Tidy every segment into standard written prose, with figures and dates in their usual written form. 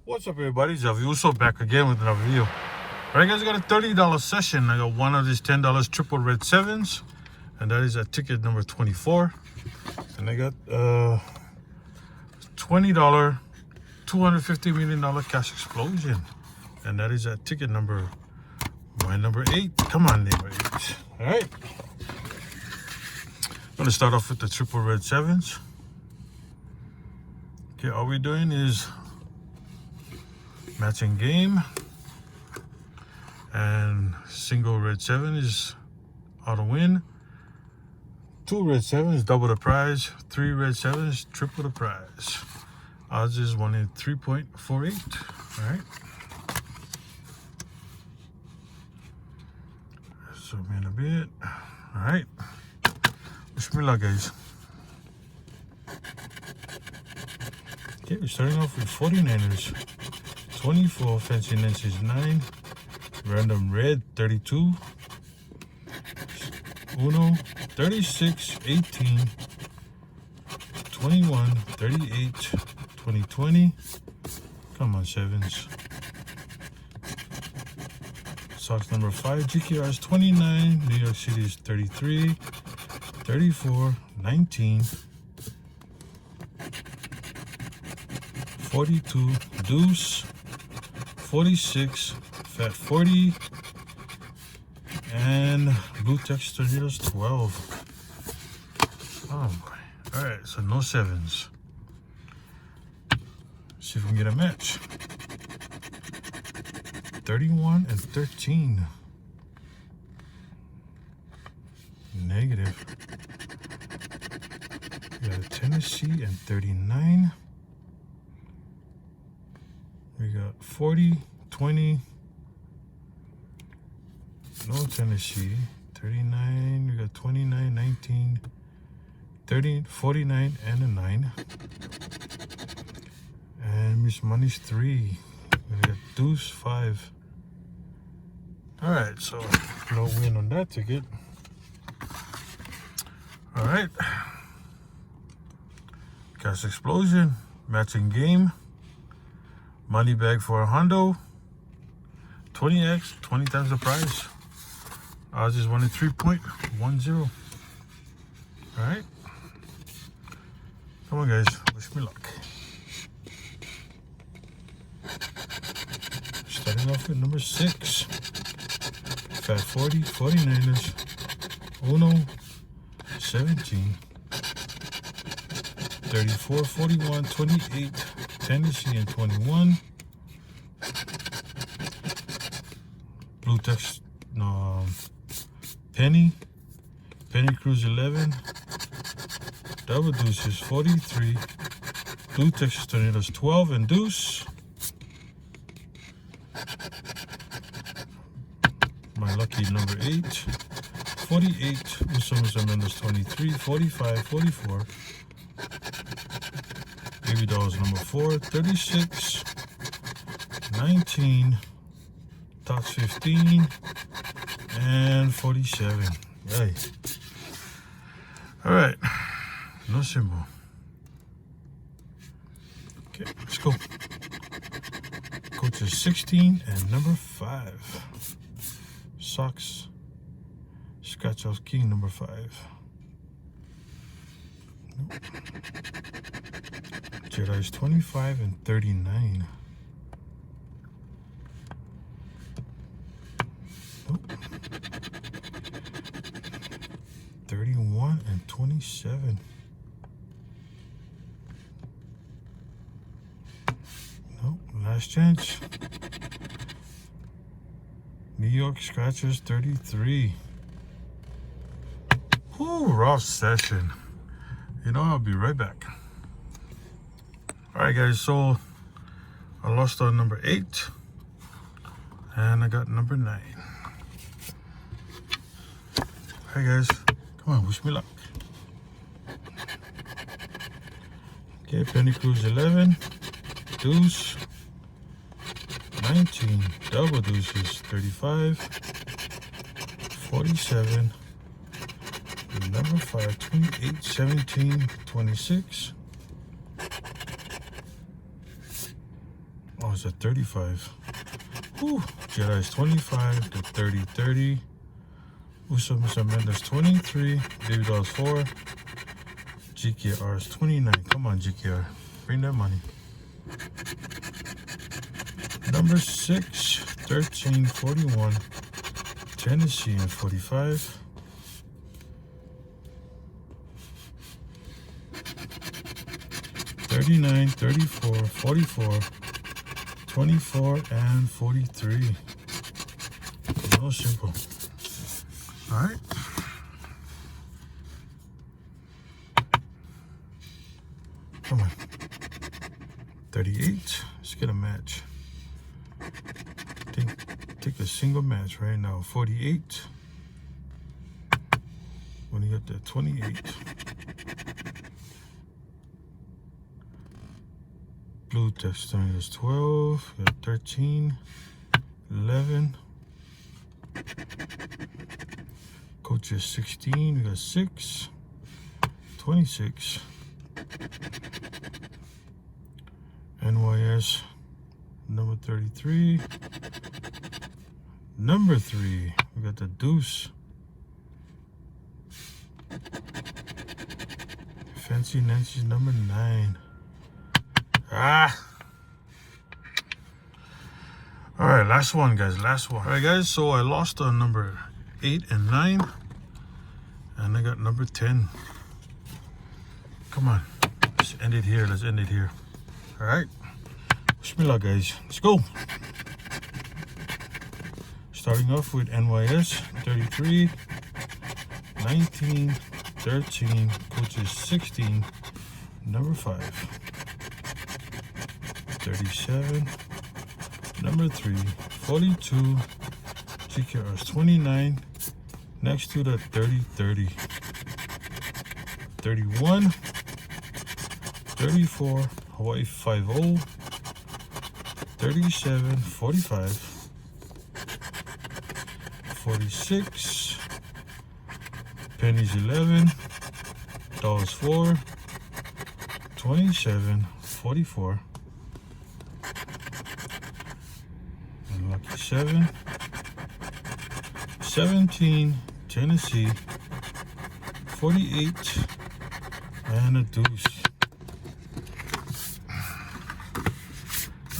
What's up, everybody? It's Uso back again with another video. Alright, guys, I got a $30 session. I got one of these $10 triple red 7s, and that is at ticket number 24. And I got $20 $250 million cash explosion, and that is at ticket number 8. Come on, number 8. Alright, I'm gonna start off with the triple red 7s. Okay, all we're doing is matching game, and single red 7 is auto win. 2 red 7s double the prize. 3 red 7s triple the prize. Odds is 1 in 3.48. All right. Zoom in a bit. All right. Wish me luck, guys. Okay, we're starting off with 49ers. 24, fancy Nancy's 9, random red 32, Uno 36, 18, 21, 38, 2020. Come on, 7s. Sox number 5, GQR is 29, New York City is 33, 34, 19, 42, Deuce, 46, Fat 40, and Blue Text Tornadoes 12. Oh boy. Alright, so no 7s. See if we can get a match. 31 and 13. Negative. We got a Tennessee and 39. We got 40, 20, no Tennessee, 39, we got 29, 19, 30, 49, and a 9. And Miss Money's 3. We got Deuce 5. Alright, so no win on that ticket. Alright. Cash explosion, matching game. Money bag for a hundo. 20x, 20 times the price. Odds is 1 in 3.10. Alright. Come on, guys. Wish me luck. Starting off with number 6. Fat 40, 49ers. Uno, 17. 34, 41, 28. Tennessee and 21. Blue Text, Penny Cruise 11. Double Deuces 43. Blue Texas Tornadoes 12 and Deuce. My lucky number 8. 48. Usomas Mendes 23. 45. 44. Baby Dolls number 4, 36, 19, Tots 15, and 47. Hey. Alright. No symbol. Okay, let's go. Coach is 16 and number 5. Sox. Scratch off King number 5. Nope. Jedi's 25 and 39. Nope. 31 and 27. Nope. Last chance. New York Scratchers 33. Whoo, rough session. You know, I'll be right back. Alright, guys, so I lost on number 8 and I got number 9. Hey guys, come on, wish me luck. Okay, Penny Cruise 11, Deuce 19, Double Deuces 35, 47, number 5, 28, 17, 26. Oh, it's a 35. Whew. Jedi's 25, the 30. Uso Mr. Mendes 23, Baby Dolls 4, GKR's 29. Come on, GKR, bring that money. Number 6, 13, 41, Tennessee and 45. $39, $34, $44, $24, and $43. No simple. All right. Come on. 38. Let's get a match. Take a single match right now. 48. When you got that 28. Blue text is 12. We got 13. 11. Coach is 16. We got 6. 26. NYS number 33. Number 3. We got the deuce. Fancy Nancy's number 9. Ah. All right, last one, guys. Last one. All right, guys. So I lost on number 8 and 9, and I got number 10. Come on, let's end it here. Let's end it here. All right. Wish me luck, guys. Let's go. Starting off with NYS 33, 19, 13, coaches 16, number 5. 37, number 3, 42, GKR's 29, next to the 30, 31, 34, Hawaii 50, 37, 45, 46, pennies 11, dolls 4, 27, 44, and lucky 7, 17, Tennessee, 48, and a deuce.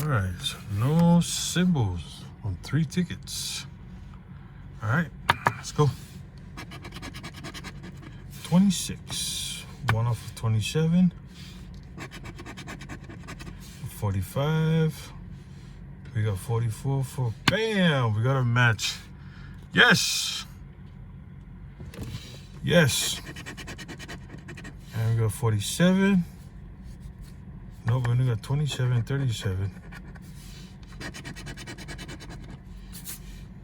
All right, so no symbols on 3 tickets. All right, let's go. 26, 1 off of 27, 45, we got 44 for, bam, we got a match. Yes, yes, and we got 47, nope, we only got 27, 37,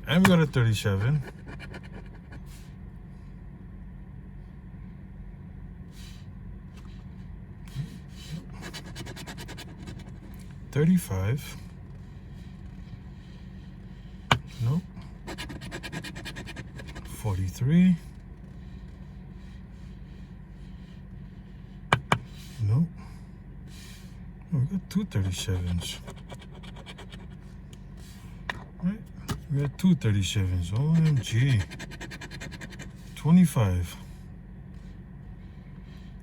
and we got a 37, $35. Nope. 43. Nope. Oh, we got 2 37s. Right? We got 2 37s. OMG. 25.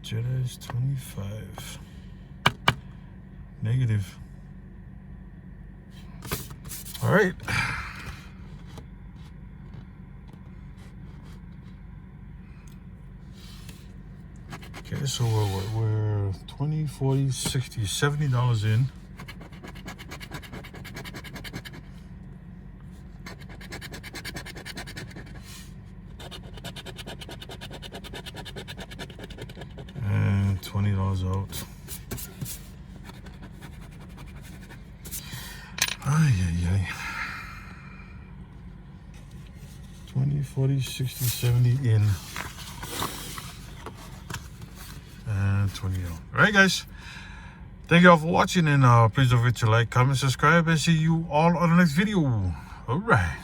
Jedi's 25. Negative. All right. Okay, so we're 20, 40, 60, $70 in. And $20 out. Ay, ay, ay. 20, 40, 60, 70 in. And 20 out. All right, guys. Thank you all for watching, and please don't forget to like, comment, subscribe, and see you all on the next video. All right.